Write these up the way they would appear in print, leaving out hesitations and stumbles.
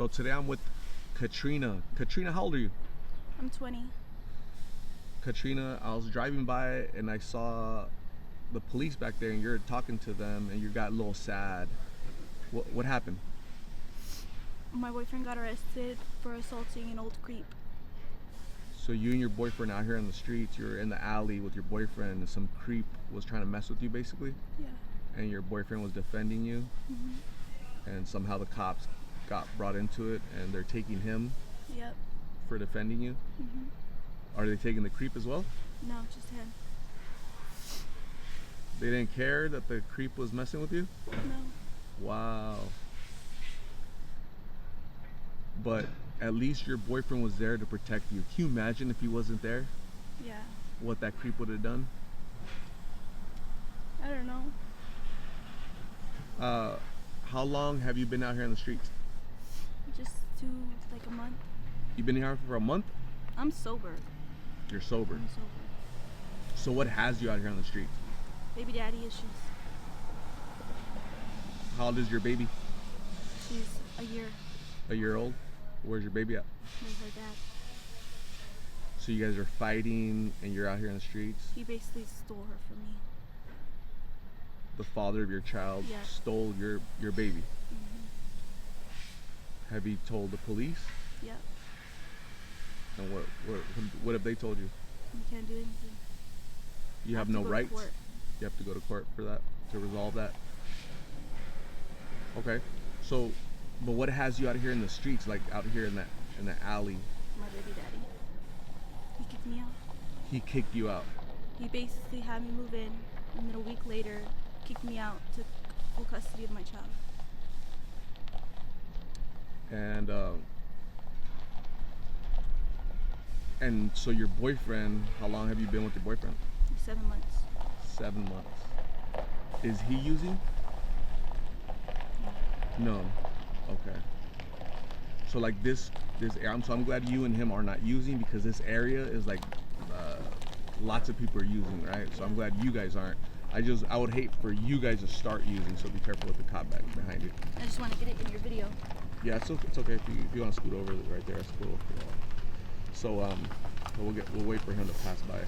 So today I'm with Katrina. Katrina, how old are you? I'm 20. Katrina, I was driving by and I saw the police back there and you're talking to them and you got a little sad. What happened? My boyfriend got arrested for assaulting an old creep. So you and your boyfriend out here in the streets, you're in the alley with your boyfriend and some creep was trying to mess with you basically? Yeah. And your boyfriend was defending you? Mm-hmm. And somehow the cops got brought into it and they're taking him Yep. for defending you? Mm-hmm. Are they taking the creep as well? No, just him. They didn't care that the creep was messing with you? No. Wow. But at least your boyfriend was there to protect you. Can you imagine if he wasn't there? Yeah. What that creep would have done? I don't know. How long have you been out here in the streets? Just like a month. You've been here for a month? I'm sober. You're sober. I'm sober. So what has you out here on the streets? Baby daddy issues. How old is your baby? She's a year. A year old? Where's your baby at? With her dad. So you guys are fighting and you're out here in the streets? He basically stole her from me. The father of your child stole your baby? Have you told the police? Yep. And what have they told you? You can't do anything. You have no rights? You have to go to court for that, to resolve that? Okay. So, but what has you out here in the streets, like out here in the alley? My baby daddy. He kicked me out. He kicked you out? He basically had me move in, and then a week later, kicked me out, took full custody of my child. And so your boyfriend, how long have you been with your boyfriend? 7 months. 7 months. Is he using? No. Okay. So like this so I'm glad you and him are not using, because this area is like lots of people are using, right? So I'm glad you guys aren't. I would hate for you guys to start using, so be careful with the cop back behind you. I just want to get it in your video. Yeah, it's okay if you want to scoot over right there. That's cool. So we'll wait for him to pass by.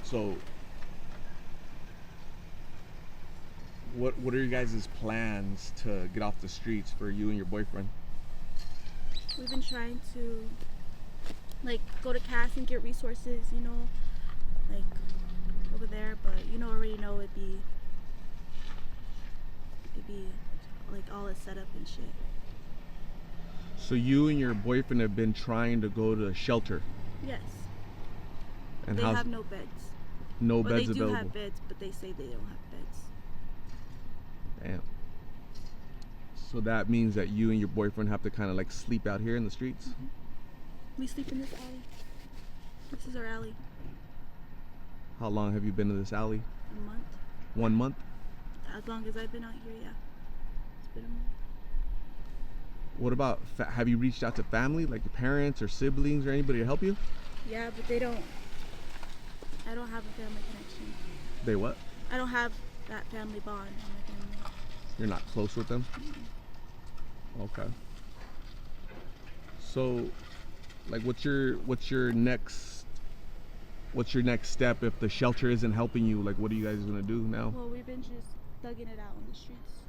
So what are your guys' plans to get off the streets for you and your boyfriend? We've been trying to like go to Castro and get resources, you know, like over there, but already know it'd be like all is set up and shit. So you and your boyfriend have been trying to go to a shelter? Yes. And they have no beds. No beds available? They do have beds, but they say they don't have beds. Damn. So that means that you and your boyfriend have to kind of like sleep out here in the streets? We sleep in this alley. This is our alley. How long have you been in this alley? A month. 1 month? As long as I've been out here, yeah. It's been a month. What about, have you reached out to family, like your parents or siblings or anybody to help you? Yeah, but I don't have a family connection. They what? I don't have that family bond with my family. You're not close with them? Okay. So, like, what's your next step if the shelter isn't helping you? Like, what are you guys gonna do now? Well, we've been just thugging it out on the streets.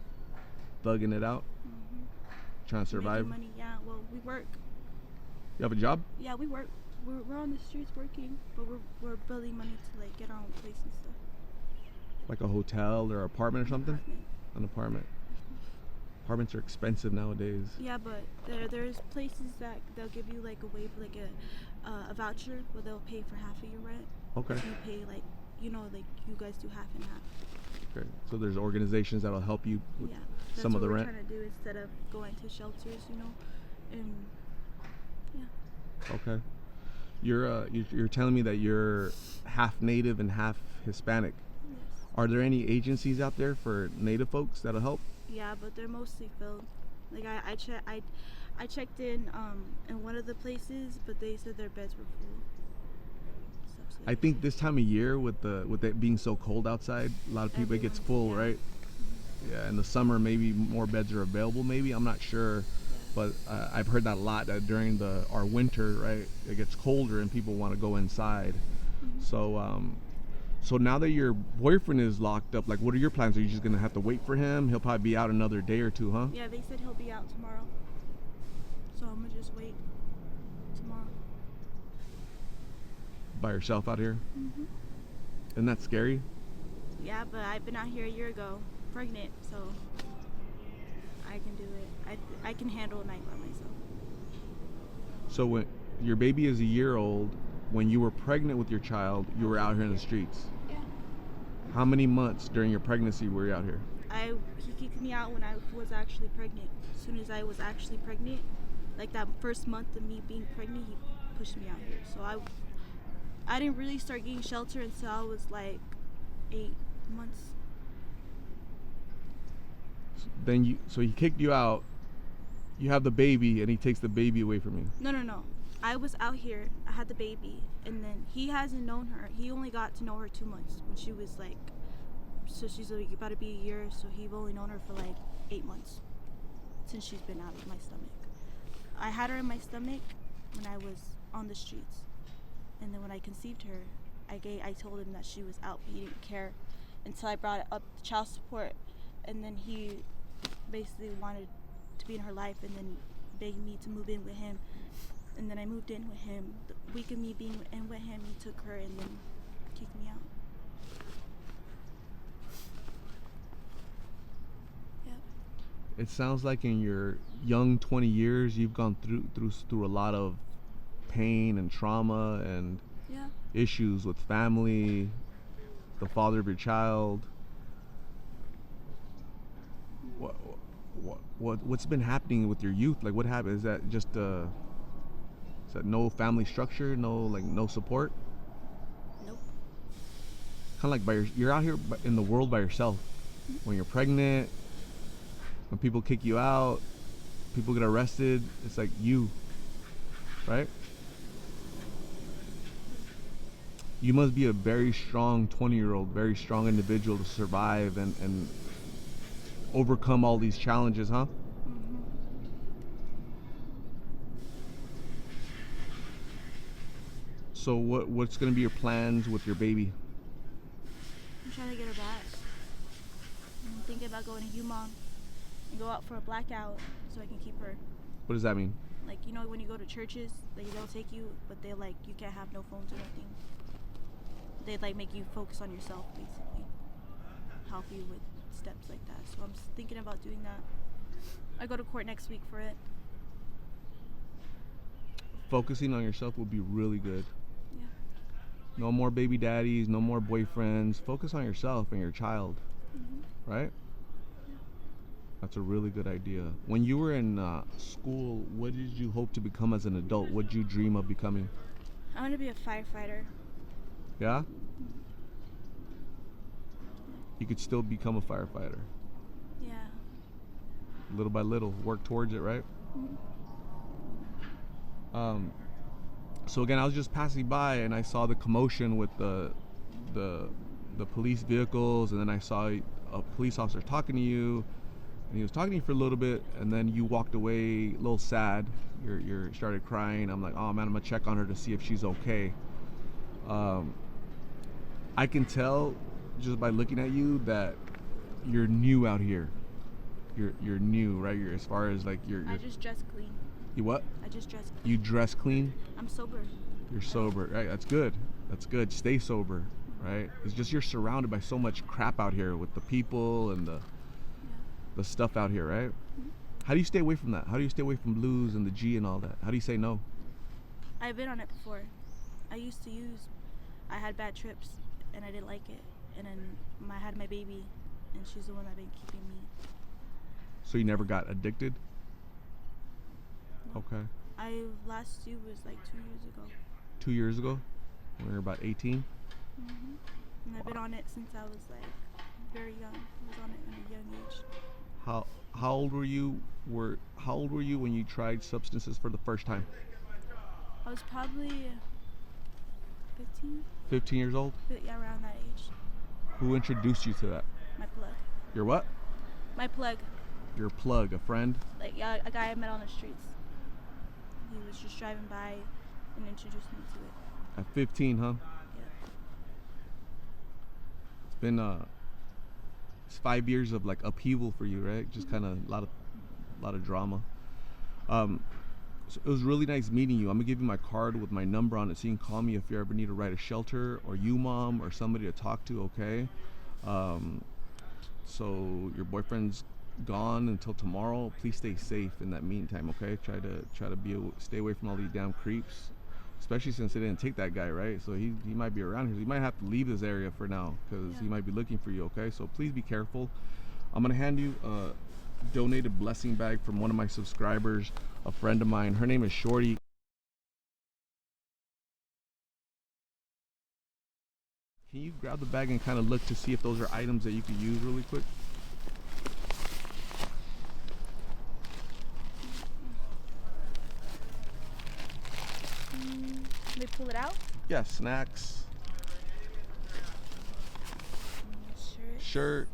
Thugging it out? Trying to survive? Making money, yeah. Well, we work. You have a job? Yeah, we work. We're on the streets working, but we're building money to like get our own place and stuff. Like a hotel or apartment or something? An apartment. Apartments are expensive nowadays. Yeah, but there's places that they'll give you like a waiver, like a voucher where they'll pay for half of your rent. Okay. If you pay like like you guys do half and half. Okay. So there's organizations that'll help you with some of the rent. That's what we're trying to do instead of going to shelters, and yeah. Okay. You're telling me that you're half Native and half Hispanic. Yes. Are there any agencies out there for Native folks that'll help? Yeah, but they're mostly filled. Like I checked in one of the places, but they said their beds were full. I think this time of year with it being so cold outside, a lot of people it gets full, right? Yeah, in the summer maybe more beds are available. Maybe I'm not sure, but I've heard that a lot. That during our winter, right, it gets colder and people want to go inside. So now that your boyfriend is locked up, like, what are your plans? Are you just gonna have to wait for him? He'll probably be out another day or two, huh? Yeah, they said he'll be out tomorrow, so I'm gonna just wait tomorrow. By yourself out here? Mhm. Isn't that scary? Yeah, but I've been out here a year ago, pregnant, so I can do it. I can handle a night by myself. So when your baby is a year old, when you were pregnant with your child, you were out here in the streets. Yeah. How many months during your pregnancy were you out here? He kicked me out when I was actually pregnant. As soon as I was actually pregnant, like that first month of me being pregnant, he pushed me out here. So I didn't really start getting shelter until I was like 8 months. So he kicked you out. You have the baby, and he takes the baby away from you. No. I was out here. I had the baby, and then he hasn't known her. He only got to know her 2 months when she was like. So she's like about to be a year. So he's only known her for like 8 months since she's been out of my stomach. I had her in my stomach when I was on the streets, and then when I conceived her, I told him that she was out, but he didn't care until I brought up child support, and then he basically wanted to be in her life, and then begged me to move in with him, and then I moved in with him. The week of me being in with him, he took her and then kicked me out. Yep. It sounds like in your young 20 years, you've gone through a lot of pain and trauma and issues with family, the father of your child. What's been happening with your youth? Like, what happened? Is that just is that no family structure, no support? Nope. Kind of like you're out here in the world by yourself. When you're pregnant, when people kick you out, people get arrested, it's like you, right? You must be a very strong 20-year-old, very strong individual to survive and overcome all these challenges, huh? Mm-hmm. So what's going to be your plans with your baby? I'm trying to get her back. I'm thinking about going to UMOM and go out for a blackout so I can keep her. What does that mean? Like, you know, when you go to churches, like, they'll take you, but they're like, you can't have no phones or nothing. They like make you focus on yourself, basically. Help you with steps like that. So I'm thinking about doing that. I go to court next week for it. Focusing on yourself will be really good. Yeah. No more baby daddies, no more boyfriends. Focus on yourself and your child, right? Yeah. That's a really good idea. When you were in school, what did you hope to become as an adult? What did you dream of becoming? I want to be a firefighter. Yeah? You could still become a firefighter. Yeah. Little by little, work towards it, right? So again, I was just passing by and I saw the commotion with the police vehicles, and then I saw a police officer talking to you, and he was talking to you for a little bit, and then you walked away a little sad. You started crying. I'm like, oh man, I'm gonna check on her to see if she's okay. I can tell just by looking at you that you're new out here. You're new, right? You're as far as like you're. I just dress clean. You what? I just dress clean. You dress clean? I'm sober. You're sober, right? That's good. That's good. Stay sober, right? It's just you're surrounded by so much crap out here with the people and the stuff out here, right? How do you stay away from that? How do you stay away from blues and the G and all that? How do you say no? I've been on it before. I had bad trips and I didn't like it. And then I had my baby and she's the one that been keeping me. So you never got addicted? No. Okay. Last year was like 2 years ago. 2 years ago? When you were about 18? And I've been on it since I was like very young. I was on it at a young age. How old were you? How old were you when you tried substances for the first time? I was probably 15. 15 years old? But yeah, around that age. Who introduced you to that? My plug. Your what? My plug. Your plug, a friend? Like, yeah, a guy I met on the streets. He was just driving by and introduced me to it. At 15, huh? Yeah. It's been it's 5 years of like upheaval for you, right? Just kind of a lot of drama. So it was really nice meeting you. I'm gonna give you my card with my number on it, so you can call me if you ever need to write a shelter, or you, mom, or somebody to talk to. Okay. So your boyfriend's gone until tomorrow. Please stay safe in that meantime. Okay. Try to stay away from all these damn creeps, especially since they didn't take that guy, right? So he might be around here. So you might have to leave this area for now because he might be looking for you. Okay. So please be careful. I'm gonna hand you a donated blessing bag from one of my subscribers, a friend of mine. Her name is Shorty. Can you grab the bag and kind of look to see if those are items that you could use really quick? Let me pull it out. Yeah, snacks, shirt,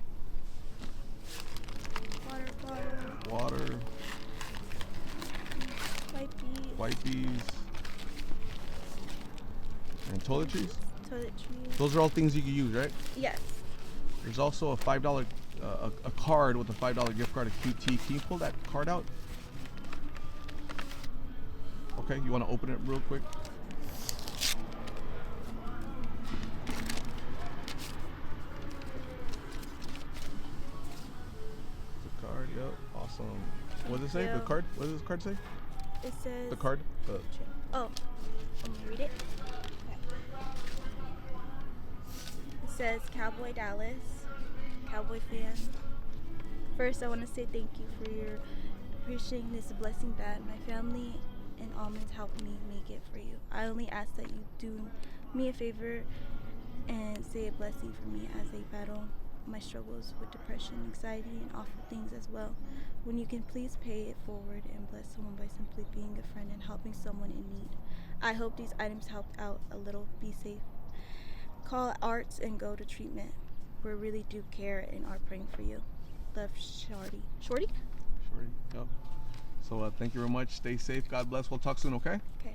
Water bottle. water, wipies, and toiletries. Toiletries. Those are all things you can use, right? Yes. There's also a $5 a card with a $5 gift card to QT. Can you pull that card out? Okay, you want to open it real quick? The card, yep, awesome. What does it say? The card? What does this card say? It says. The card? Oh, let me read it. Okay. It says Cowboy Dallas, Cowboy fan. First, I want to say thank you for your appreciating this blessing that my family and almonds helped me make it for you. I only ask that you do me a favor and say a blessing for me as I battle my struggles with depression, anxiety, and awful things as well. When you can please pay it forward and bless someone by simply being a friend and helping someone in need. I hope these items helped out a little. Be safe. Call Arts and go to treatment. We really do care and are praying for you. Love, Shorty. Shorty? Shorty, yep. So thank you very much. Stay safe. God bless. We'll talk soon, okay? Okay.